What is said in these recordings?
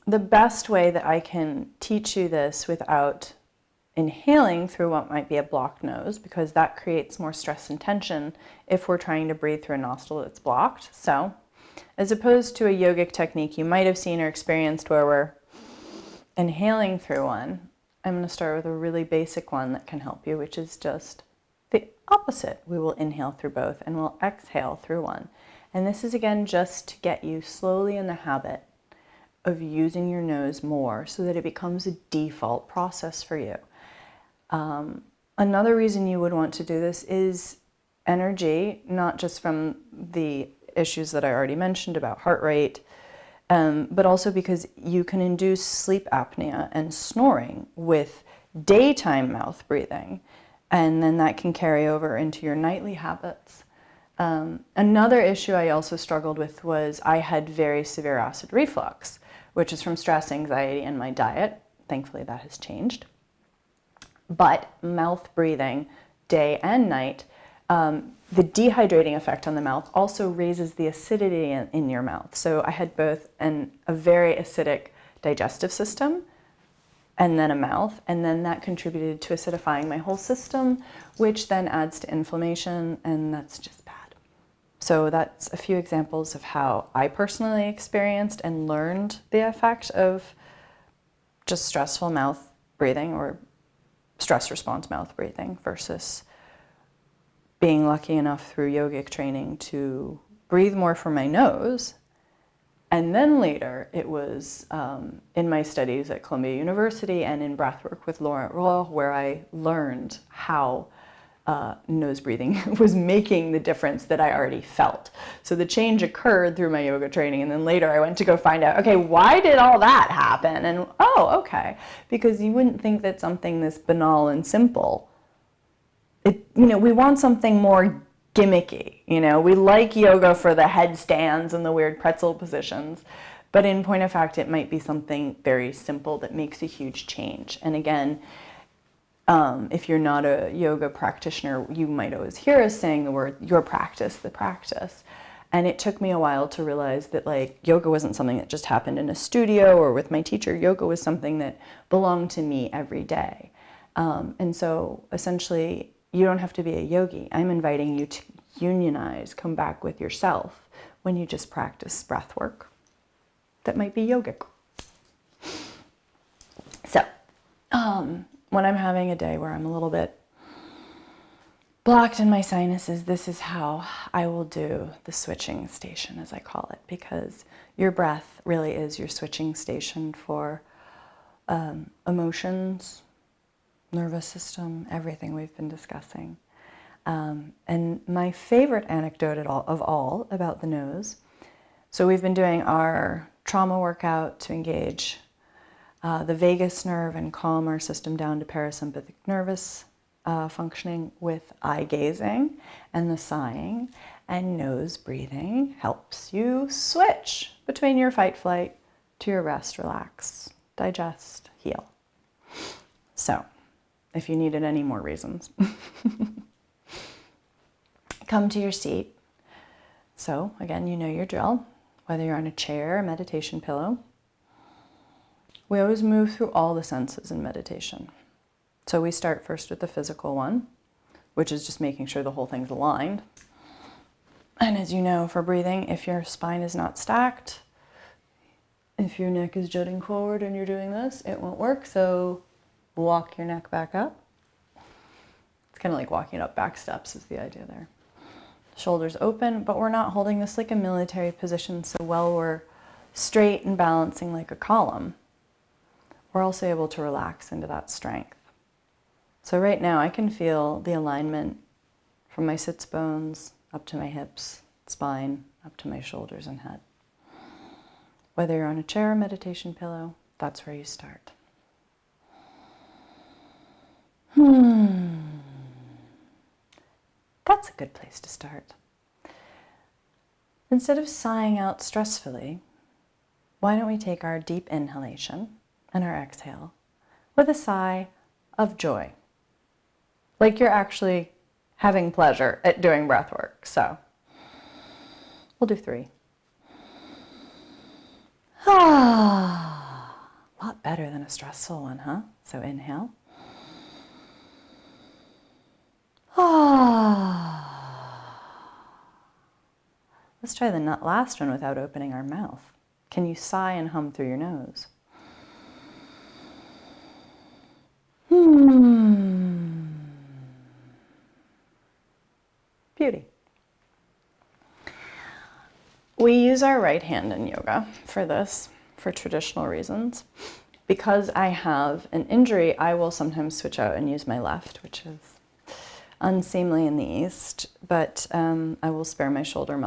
the best way that I can teach you this without inhaling through what might be a blocked nose, because that creates more stress and tension if we're trying to breathe through a nostril that's blocked. So, as opposed to a yogic technique you might have seen or experienced where we're inhaling through one, I'm going to start with a really basic one that can help you, which is just the opposite. We will inhale through both and we'll exhale through one. And this is again just to get you slowly in the habit of using your nose more so that it becomes a default process for you. Another reason you would want to do this is energy, not just from the issues that I already mentioned about heart rate, but also because you can induce sleep apnea and snoring with daytime mouth breathing, and then that can carry over into your nightly habits. Another issue I also struggled with was I had very severe acid reflux, which is from stress, anxiety, and my diet. Thankfully, that has changed. But mouth breathing day and night, the dehydrating effect on the mouth also raises the acidity in your mouth. So I had both a very acidic digestive system and then a mouth, and then that contributed to acidifying my whole system, which then adds to inflammation, and that's just bad. So that's a few examples of how I personally experienced and learned the effect of just stressful mouth breathing or stress response mouth breathing versus being lucky enough through yogic training to breathe more from my nose. And then later it was in my studies at Columbia University and in breathwork with Laurent Roy where I learned how nose breathing was making the difference that I already felt. So the change occurred through my yoga training, and then later I went to go find out, okay, why did all that happen? And oh, okay, because you wouldn't think that something this banal and simple, we want something more gimmicky, we like yoga for the headstands and the weird pretzel positions, but in point of fact, it might be something very simple that makes a huge change. And again, if you're not a yoga practitioner, you might always hear us saying the word, your practice, the practice. And it took me a while to realize that yoga wasn't something that just happened in a studio or with my teacher. Yoga was something that belonged to me every day. And so essentially, you don't have to be a yogi. I'm inviting you to unionize, come back with yourself when you just practice breath work that might be yogic. So, when I'm having a day where I'm a little bit blocked in my sinuses, this is how I will do the switching station, as I call it, because your breath really is your switching station for emotions, nervous system, everything we've been discussing. And my favorite anecdote of all about the nose, so we've been doing our trauma workout to engage the vagus nerve and calm our system down to parasympathetic nervous functioning with eye gazing and the sighing, and nose breathing helps you switch between your fight flight to your rest, relax, digest, heal. So if you needed any more reasons, come to your seat. So again, you know your drill, whether you're on a chair, a meditation pillow. We always move through all the senses in meditation. So we start first with the physical one, which is just making sure the whole thing's aligned. And as you know, for breathing, if your spine is not stacked, if your neck is jutting forward and you're doing this, it won't work. So walk your neck back up. It's kind of like walking up back steps is the idea there. Shoulders open, but we're not holding this like a military position. So while we're straight and balancing like a column, we're also able to relax into that strength. So right now I can feel the alignment from my sits bones up to my hips, spine, up to my shoulders and head. Whether you're on a chair or meditation pillow, that's where you start. That's a good place to start. Instead of sighing out stressfully, why don't we take our deep inhalation and our exhale with a sigh of joy, like you're actually having pleasure at doing breath work. So we'll do 3. A lot better than a stressful one, huh? So inhale. Let's try the last one without opening our mouth. Can you sigh and hum through your nose? Beauty. We use our right hand in yoga for this, for traditional reasons. Because I have an injury, I will sometimes switch out and use my left, which is unseemly in the East, but I will spare my shoulder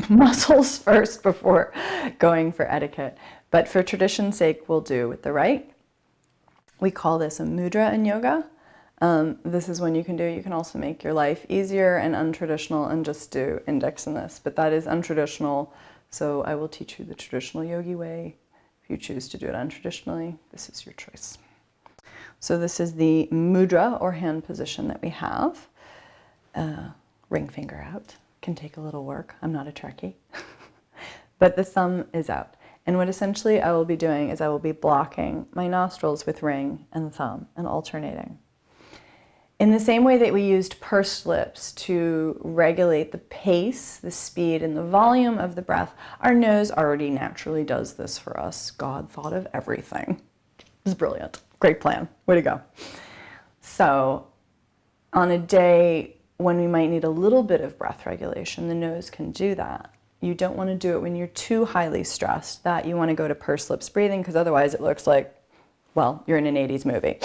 muscles first before going for etiquette. But for tradition's sake, we'll do with the right. We call this a mudra in yoga. This is when you can also make your life easier and untraditional and just do index in this, but that is untraditional, so I will teach you the traditional yogi way. If you choose to do it untraditionally, this is your choice. So this is the mudra or hand position that we have. Ring finger out, can take a little work. I'm not a Trekkie. But the thumb is out. And what essentially I will be doing is I will be blocking my nostrils with ring and thumb and alternating. In the same way that we used pursed lips to regulate the pace, the speed, and the volume of the breath, our nose already naturally does this for us. God thought of everything. It's brilliant. Great plan. Way to go. So on a day when we might need a little bit of breath regulation, the nose can do that. You don't want to do it when you're too highly stressed, that you want to go to pursed lips breathing, because otherwise it looks like, well, you're in an 80s movie.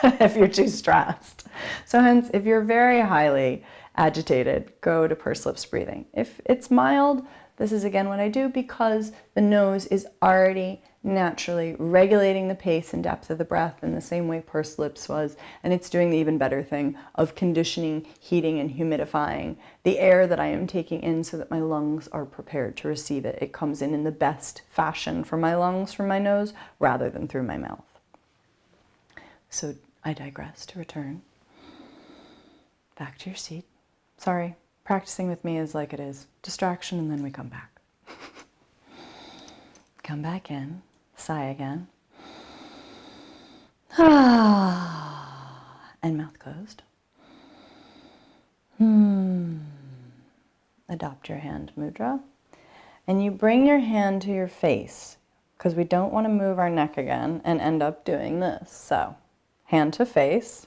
If you're too stressed. So hence, if you're very highly agitated, go to pursed lips breathing. If it's mild, this is again what I do because the nose is already naturally regulating the pace and depth of the breath in the same way pursed lips was, and it's doing the even better thing of conditioning, heating, and humidifying the air that I am taking in so that my lungs are prepared to receive it. It comes in the best fashion for my lungs from my nose rather than through my mouth. So I digress to return back to your seat. Sorry, practicing with me is like it is. Distraction and then we come back. Come back in, sigh again. And mouth closed. Adopt your hand mudra. And you bring your hand to your face because we don't want to move our neck again and end up doing this. So hand to face,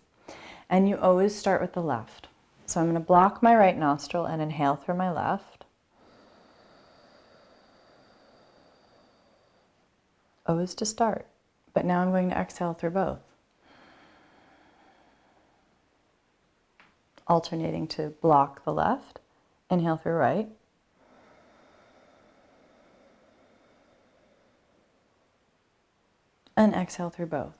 and you always start with the left. So I'm going to block my right nostril and inhale through my left. Always to start, but now I'm going to exhale through both. Alternating to block the left, inhale through right. And exhale through both.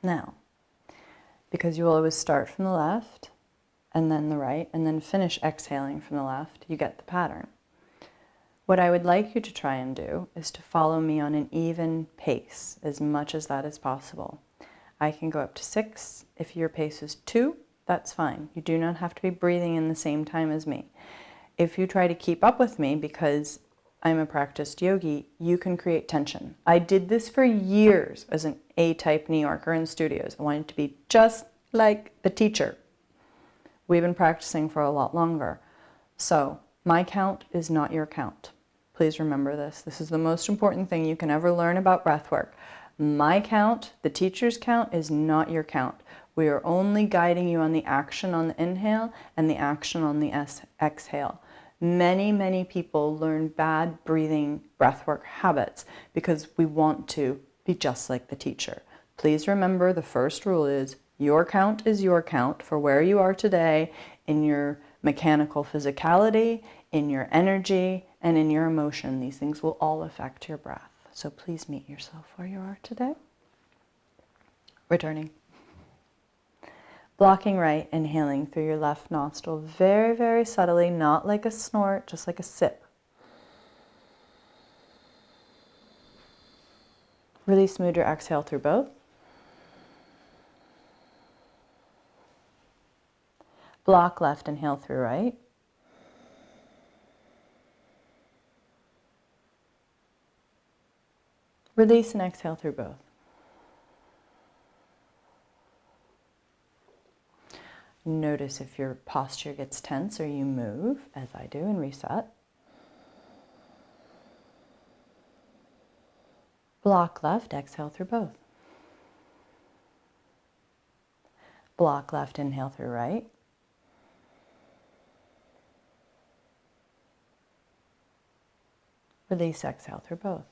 Now, because you will always start from the left and then the right and then finish exhaling from the left, you get the pattern. What I would like you to try and do is to follow me on an even pace as much as that is possible. I can go up to 6. If your pace is 2, that's fine. You do not have to be breathing in the same time as me. If you try to keep up with me because I'm a practiced yogi, you can create tension. I did this for years as an A-type New Yorker in studios. I wanted to be just like the teacher. We've been practicing for a lot longer. So my count is not your count. Please remember this. This is the most important thing you can ever learn about breath work. My count, the teacher's count, is not your count. We are only guiding you on the action on the inhale and the action on the exhale. Many, many people learn bad breathing breathwork habits because we want to be just like the teacher. Please remember the first rule is your count is your count for where you are today in your mechanical physicality, in your energy, and in your emotion. These things will all affect your breath. So please meet yourself where you are today. Returning. Blocking right, inhaling through your left nostril very, very subtly, not like a snort, just like a sip. Release mudra, exhale through both. Block left, inhale through right. Release and exhale through both. Notice if your posture gets tense or you move, as I do, and reset. Block left, exhale through both. Block left, inhale through right. Release, exhale through both.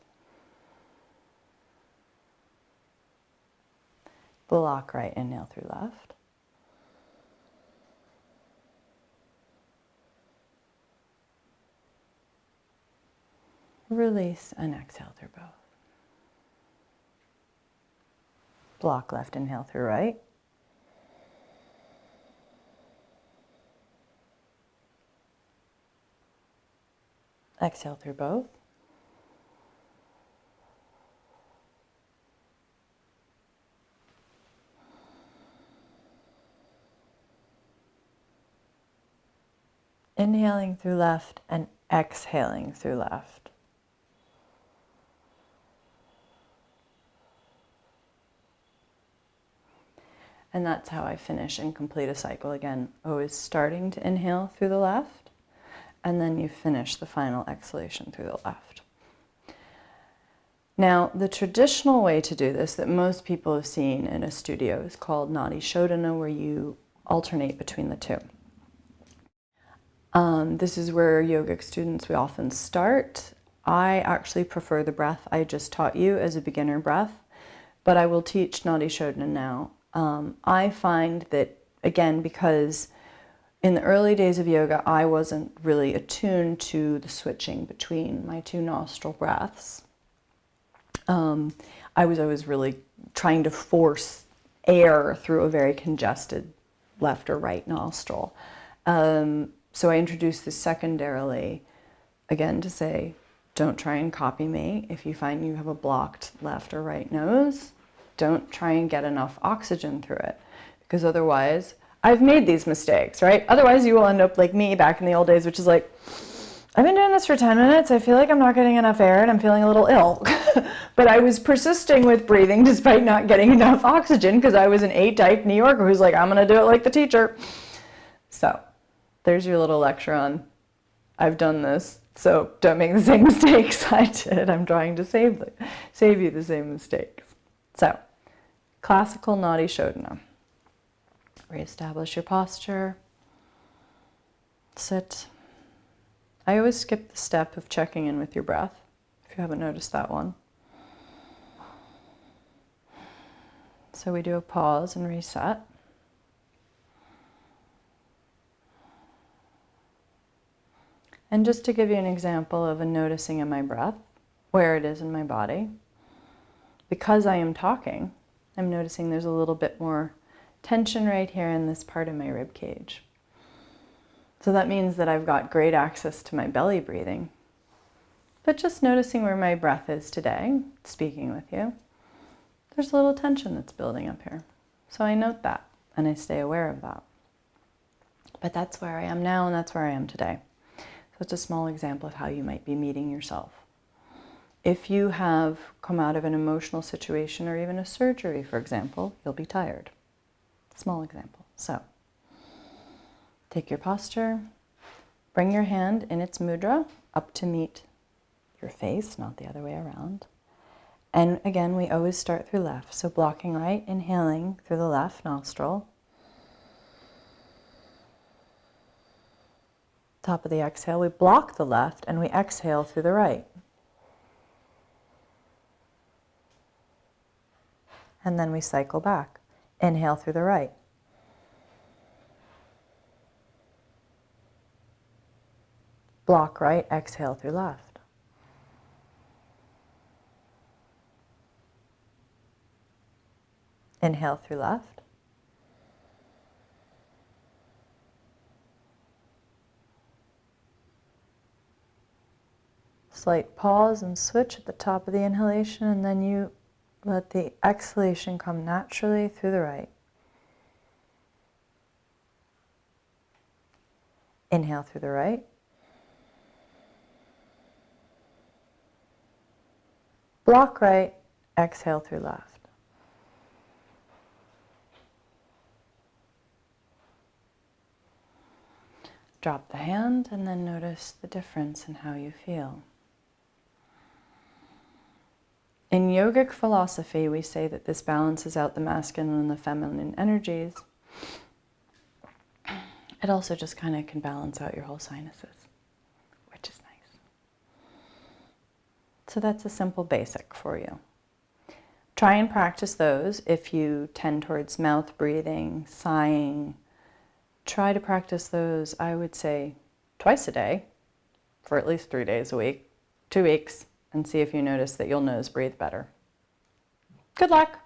Block right, inhale through left. Release and exhale through both. Block left, inhale through right. Exhale through both. Inhaling through left and exhaling through left. And that's how I finish and complete a cycle again. Always starting to inhale through the left, and then you finish the final exhalation through the left. Now, the traditional way to do this that most people have seen in a studio is called Nadi Shodhana, where you alternate between the two. This is where yogic students, we often start. I actually prefer the breath I just taught you as a beginner breath, but I will teach Nadi Shodhana now. I find that, again, because in the early days of yoga, I wasn't really attuned to the switching between my two nostril breaths. I was always really trying to force air through a very congested left or right nostril. So I introduced this secondarily, again, to say, don't try and copy me. If you find you have a blocked left or right nose, don't try and get enough oxygen through it, because otherwise, I've made these mistakes, right? Otherwise you will end up like me back in the old days, which is like, I've been doing this for 10 minutes. I feel like I'm not getting enough air and I'm feeling a little ill. But I was persisting with breathing despite not getting enough oxygen because I was an A-type New Yorker who's like, I'm going to do it like the teacher. So there's your little lecture on, I've done this, so don't make the same mistakes I did. I'm trying to save you the same mistakes. So, classical Nadi Shodhana. Reestablish your posture. Sit. I always skip the step of checking in with your breath, if you haven't noticed that one. So we do a pause and reset. And just to give you an example of a noticing in my breath, where it is in my body, because I am talking, I'm noticing there's a little bit more tension right here in this part of my rib cage. So that means that I've got great access to my belly breathing. But just noticing where my breath is today, speaking with you, there's a little tension that's building up here. So I note that and I stay aware of that. But that's where I am now and that's where I am today. So it's a small example of how you might be meeting yourself. If you have come out of an emotional situation or even a surgery, for example, you'll be tired. Small example. So take your posture, bring your hand in its mudra up to meet your face, not the other way around. And again, we always start through left. So blocking right, inhaling through the left nostril. Top of the exhale, we block the left and we exhale through the right. And then we cycle back. Inhale through the right. Block right, exhale through left. Inhale through left. Slight pause and switch at the top of the inhalation, and then you let the exhalation come naturally through the right. Inhale through the right. Block right, exhale through left. Drop the hand and then notice the difference in how you feel. In yogic philosophy, we say that this balances out the masculine and the feminine energies. It also just kind of can balance out your whole sinuses, which is nice. So that's a simple basic for you. Try and practice those if you tend towards mouth breathing, sighing. Try to practice those, I would say, twice a day for at least 3 days a week, 2 weeks, and see if you notice that you'll nose breathe better. Good luck!